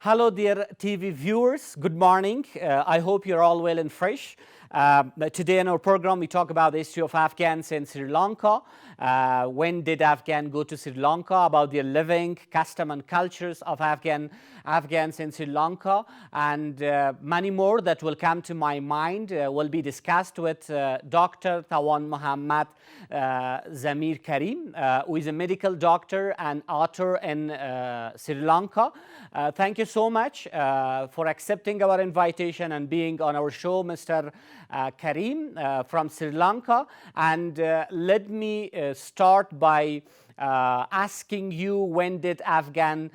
Hello, dear TV viewers. Good morning. I hope you're all well and fresh. Today in our program, we talk about the history of Afghans in Sri Lanka. When did Afghans go to Sri Lanka? About their living, custom and cultures of Afghans in Sri Lanka, and many more that will come to my mind will be discussed with Dr. Tuan Mohmmad Zameer Karim, who is a medical doctor and author in Sri Lanka. Thank you so much for accepting our invitation and being on our show, Mr. Karim from Sri Lanka. And let me start by asking you, when did Afghan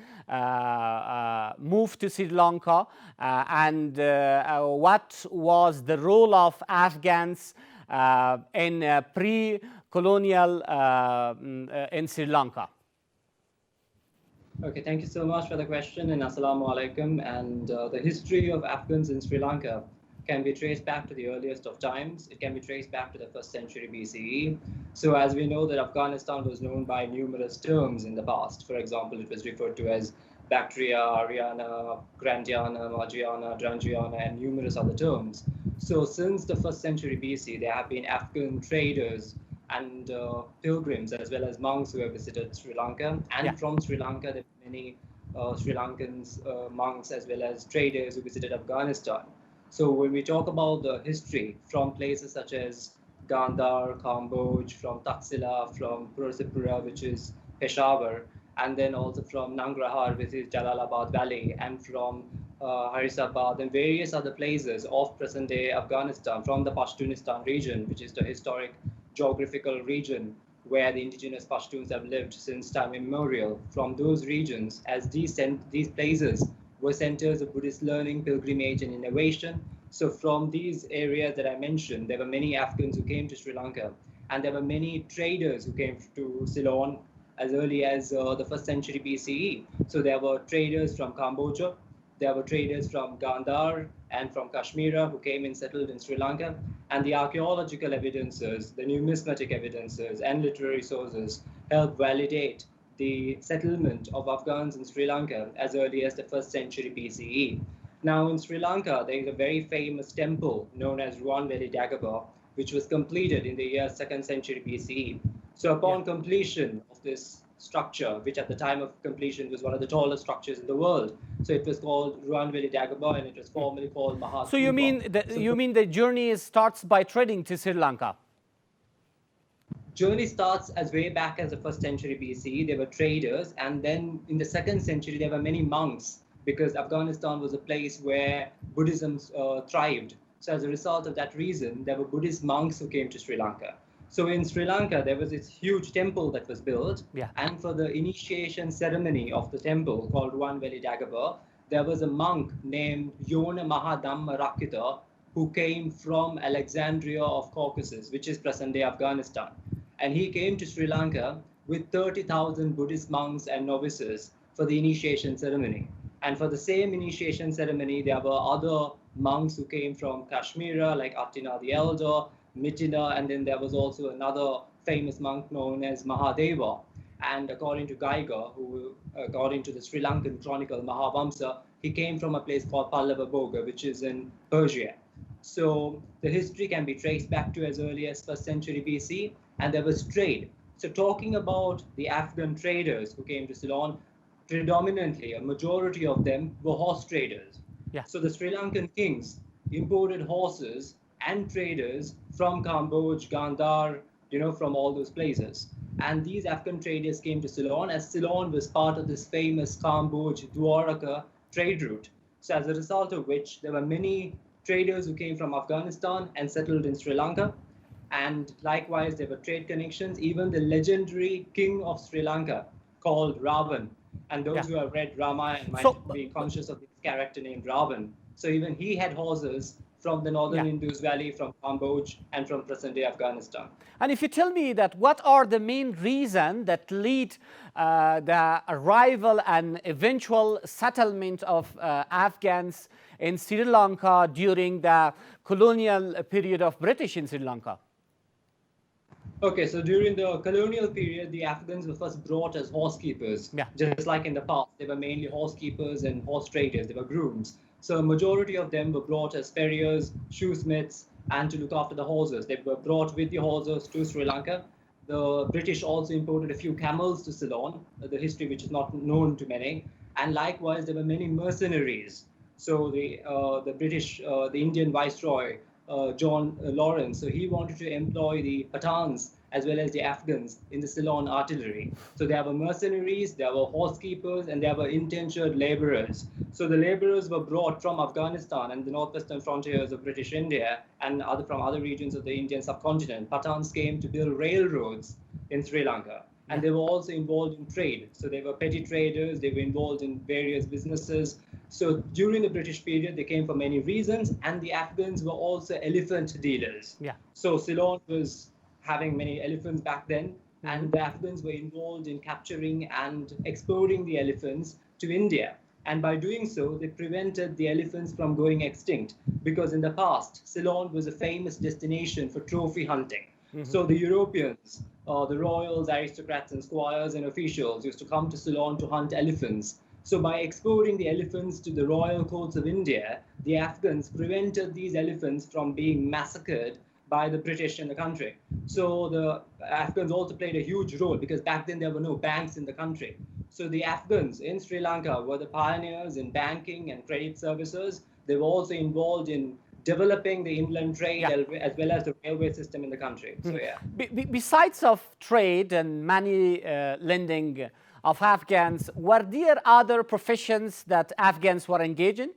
move to Sri Lanka, and what was the role of Afghans in pre-colonial in Sri Lanka? Okay, thank you so much for the question, and assalamu alaikum. And the history of Afghans in Sri Lanka can be traced back to the earliest of times. It can be traced back to the 1st century BCE. So as we know that Afghanistan was known by numerous terms in the past. For example, it was referred to as Bactria, Ariana, Grandiana, Magiana, Drangiana, and numerous other terms. So since the 1st century BC, there have been Afghan traders and pilgrims, as well as monks who have visited Sri Lanka. And from Sri Lanka, there were many Sri Lankans, monks, as well as traders who visited Afghanistan. So when we talk about the history from places such as Gandhar, Cambodge, from Taxila, from Pursipura, which is Peshawar, and then also from Nangarhar, which is Jalalabad Valley, and from Harisabad and various other places of present-day Afghanistan, from the Pashtunistan region, which is the historic geographical region where the indigenous Pashtuns have lived since time immemorial. From those regions, as these places were centers of Buddhist learning, pilgrimage, and innovation. So from these areas that I mentioned, there were many Afghans who came to Sri Lanka, and there were many traders who came to Ceylon as early as the 1st century BCE. So there were traders from Cambodia, there were traders from Gandhar and from Kashmir who came and settled in Sri Lanka. And the archaeological evidences, the numismatic evidences, and literary sources help validate the settlement of Afghans in Sri Lanka as early as the 1st century BCE. Now in Sri Lanka, there is a very famous temple known as Ruanveli Dagobah, which was completed in the year 2nd century BCE. So upon completion of this structure, which at the time of completion was one of the tallest structures in the world, so it was called Ruanveli Dagobah, and it was formerly called Mahastupa. So you mean the journey starts by trading to Sri Lanka? Journey starts as way back as the 1st century BCE. There were traders, and then in the 2nd century there were many monks, because Afghanistan was a place where Buddhism thrived. So as a result of that reason, there were Buddhist monks who came to Sri Lanka. So in Sri Lanka, there was this huge temple that was built, and for the initiation ceremony of the temple called Ruanveli Dagobah, there was a monk named Yona Mahadhamma Rakita who came from Alexandria of Caucasus, which is present-day Afghanistan. And he came to Sri Lanka with 30,000 Buddhist monks and novices for the initiation ceremony. And for the same initiation ceremony, there were other monks who came from Kashmir, like Attina the Elder, Mitina, and then there was also another famous monk known as Mahadeva. And according to Geiger, who according to the Sri Lankan chronicle Mahavamsa, he came from a place called Pallava Boga, which is in Persia. So the history can be traced back to as early as 1st century BC, and there was trade. So talking about the Afghan traders who came to Ceylon, predominantly a majority of them were horse traders. So the Sri Lankan kings imported horses and traders from Cambodge, Gandhar, from all those places. And these Afghan traders came to Ceylon, as Ceylon was part of this famous Cambodge Dwaraka trade route. So as a result of which, there were many traders who came from Afghanistan and settled in Sri Lanka. And likewise, there were trade connections. Even the legendary king of Sri Lanka, called Ravan, and those who have read Ramayana might be conscious of this character named Ravan. So even he had horses from the northern Indus Valley, from Cambodge, and from present-day Afghanistan. And if you tell me that, what are the main reasons that lead the arrival and eventual settlement of Afghans in Sri Lanka during the colonial period of British in Sri Lanka? Okay, so during the colonial period, the Afghans were first brought as horsekeepers. Yeah. Just like in the past, they were mainly horsekeepers and horse traders. They were grooms. So a majority of them were brought as farriers, shoesmiths, and to look after the horses. They were brought with the horses to Sri Lanka. The British also imported a few camels to Ceylon, the history which is not known to many. And likewise, there were many mercenaries. So the British, the Indian Viceroy, John Lawrence, so he wanted to employ the Pathans as well as the Afghans in the Ceylon artillery. So there were mercenaries, there were horsekeepers, and there were indentured laborers. So the laborers were brought from Afghanistan and the northwestern frontiers of British India and from other regions of the Indian subcontinent. Pathans came to build railroads in Sri Lanka. And they were also involved in trade. So they were petty traders, they were involved in various businesses. So during the British period, they came for many reasons, and the Afghans were also elephant dealers. Yeah. So Ceylon was having many elephants back then, and the Afghans were involved in capturing and exporting the elephants to India. And by doing so, they prevented the elephants from going extinct, because in the past, Ceylon was a famous destination for trophy hunting. So the Europeans, the royals, aristocrats, and squires and officials used to come to Ceylon to hunt elephants. So by exporting the elephants to the royal courts of India, the Afghans prevented these elephants from being massacred by the British in the country. So the Afghans also played a huge role, because back then there were no banks in the country. So the Afghans in Sri Lanka were the pioneers in banking and credit services. They were also involved in developing the inland trade as well as the railway system in the country. So yeah. Besides of trade and money lending of Afghans, were there other professions that Afghans were engaged in?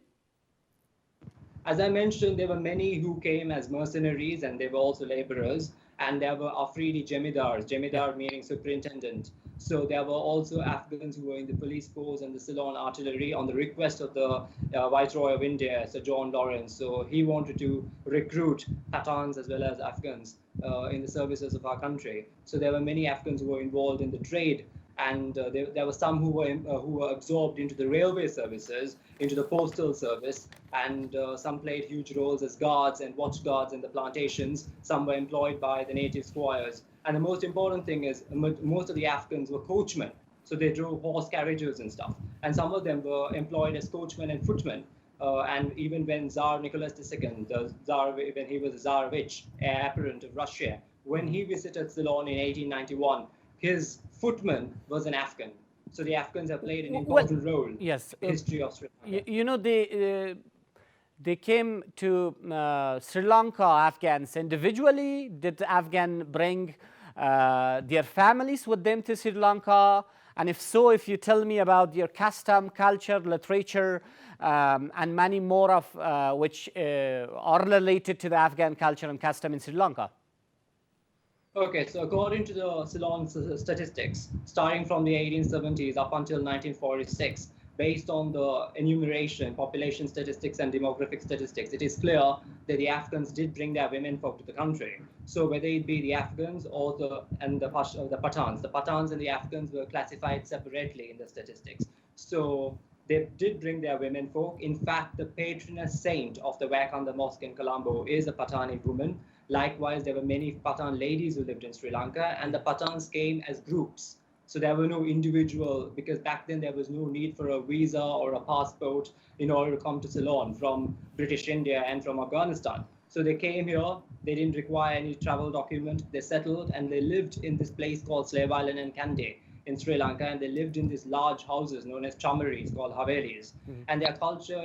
As I mentioned, there were many who came as mercenaries, and they were also laborers. And there were Afridi Jemidars, Jemidar meaning superintendent. So there were also Afghans who were in the police force and the Ceylon artillery on the request of the Viceroy of India, Sir John Lawrence. So he wanted to recruit Pathans as well as Afghans in the services of our country. So there were many Afghans who were involved in the trade, and there were some who were absorbed into the railway services, into the postal service, and some played huge roles as guards and watch guards in the plantations. Some were employed by the native squires. And the most important thing is most of the Afghans were coachmen. So they drove horse carriages and stuff. And some of them were employed as coachmen and footmen. And even when Tsar Nicholas II, when he was the Tsarevich, heir apparent of Russia, when he visited Ceylon in 1891, his footman was an Afghan. So the Afghans have played an important role in the history of Sri Lanka. You know, they came to Sri Lanka, Afghans, individually. Did the Afghan bring their families with them to Sri Lanka? And if so, if you tell me about their custom, culture, literature, and many more of which are related to the Afghan culture and custom in Sri Lanka. Okay, so according to the Ceylon statistics, starting from the 1870s up until 1946, based on the enumeration, population statistics and demographic statistics, it is clear that the Afghans did bring their women folk to the country. So whether it be the Afghans or the Pathans, the Pathans and the Afghans were classified separately in the statistics. So they did bring their women folk. In fact, the patroness saint of the Vaikanda Mosque in Colombo is a Pathani woman. Likewise, there were many Pathan ladies who lived in Sri Lanka, and the Pathans came as groups. So there were no individual, because back then there was no need for a visa or a passport in order to come to Ceylon from British India and from Afghanistan. So they came here, they didn't require any travel document, they settled, and they lived in this place called Slave Island and Kande in Sri Lanka, and they lived in these large houses known as chamaris, called havelis. And their culture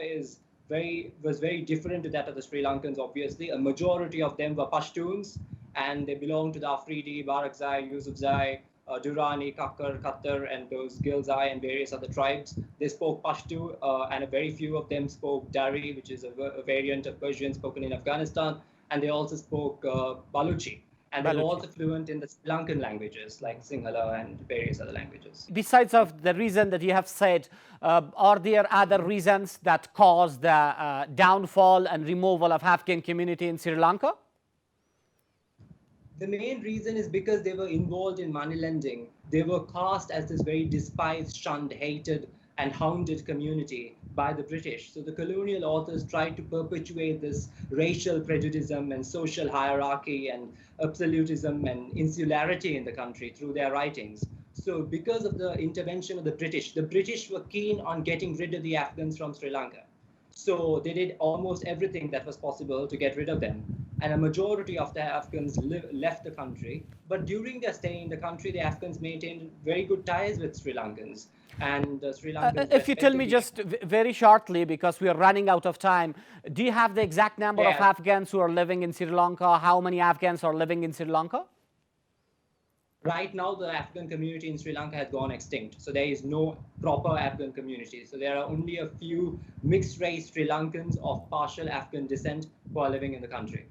was very different to that of the Sri Lankans, obviously. A majority of them were Pashtuns, and they belonged to the Afridi, Barakzai, Yusufzai, Durrani, Kakkar, Khattar, and those Gilzai and various other tribes. They spoke Pashto, and a very few of them spoke Dari, which is a variant of Persian spoken in Afghanistan, and they also spoke Baluchi. And they were also fluent in the Sri Lankan languages, like Sinhala and various other languages. Besides of the reason that you have said, are there other reasons that caused the downfall and removal of Afghan community in Sri Lanka? The main reason is because they were involved in money lending. They were cast as this very despised, shunned, hated and hounded community by the British. So the colonial authors tried to perpetuate this racial prejudice and social hierarchy and absolutism and insularity in the country through their writings. So because of the intervention of the British were keen on getting rid of the Afghans from Sri Lanka. So they did almost everything that was possible to get rid of them. And a majority of the Afghans left the country. But during their stay in the country, the Afghans maintained very good ties with Sri Lankans. And Sri Lankans if you tell me just very shortly, because we are running out of time, do you have the exact number of Afghans who are living in Sri Lanka? How many Afghans are living in Sri Lanka? Right now, the Afghan community in Sri Lanka has gone extinct. So there is no proper Afghan community. So there are only a few mixed race Sri Lankans of partial Afghan descent who are living in the country.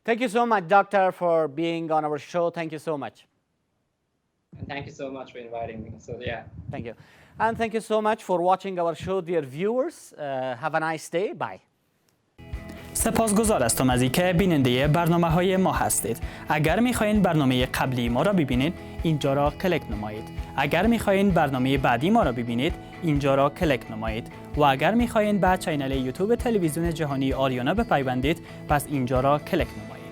Thank you so much, Doctor, for being on our show. Thank you so much. And thank you so much for inviting me. So yeah. Thank you. And thank you so much for watching our show, dear viewers. Have a nice day. Bye. سپاسگزار هستم از اینکه بیننده برنامه‌های ما هستید. اگر می‌خواین برنامه قبلی ما را ببینید، اینجا را کلیک نمایید. اگر می‌خواین برنامه بعدی ما را ببینید، اینجا را کلیک نمایید. و اگر می‌خواین به چینل یوتیوب تلویزیون جهانی آریانا بپیوندید، پس اینجا را کلیک نمایید.